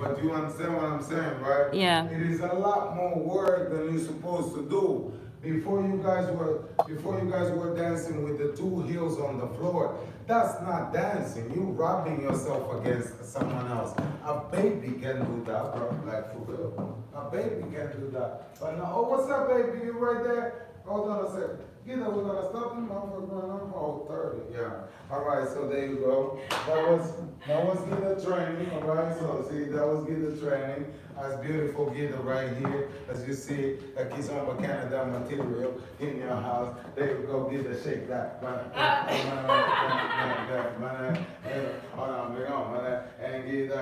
But you understand what I'm saying, right? Yeah. It is a lot more work than you're supposed to do. Before you guys were dancing with the two heels on the floor, that's not dancing. You rubbing yourself against someone else. A baby can do that, bro. Like for real. A baby can do that. But now, oh, what's up, baby? You right there? Hold on a second. Guida, we're going to stop him off for going on. Oh, 30, yeah. All right, so there you go. That was Guida training, all right? So, see, that was Guida training. That's beautiful Guida right here. As you see, a Kizomba Canada material in your house. There you go, Guida, shake that. And Guida,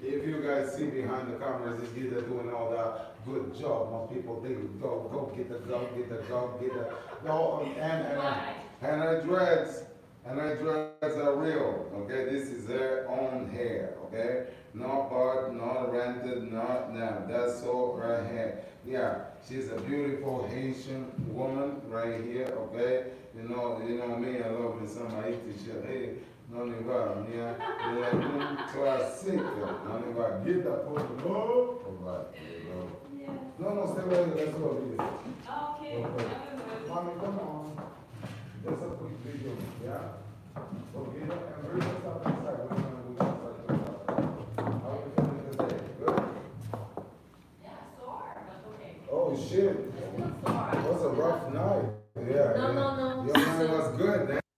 if you guys see behind the cameras, it's Guida doing all that. Good job, my people. There you go. Go get the go, get the go, get the go. And her dreads are real. Okay, this is her own hair. Okay, no part, no rented, no. That's all her hair. Yeah, she's a beautiful Haitian woman right here. Okay, you know me. I love me some Haitian shit. Hey. Non ne va, mia, un classique. Non ne va, get that for the go. Alright, there you go. No, stay right here. Let's go. Okay. Mommy, come on. Just a quick video. Yeah. So Guida, and bring us up and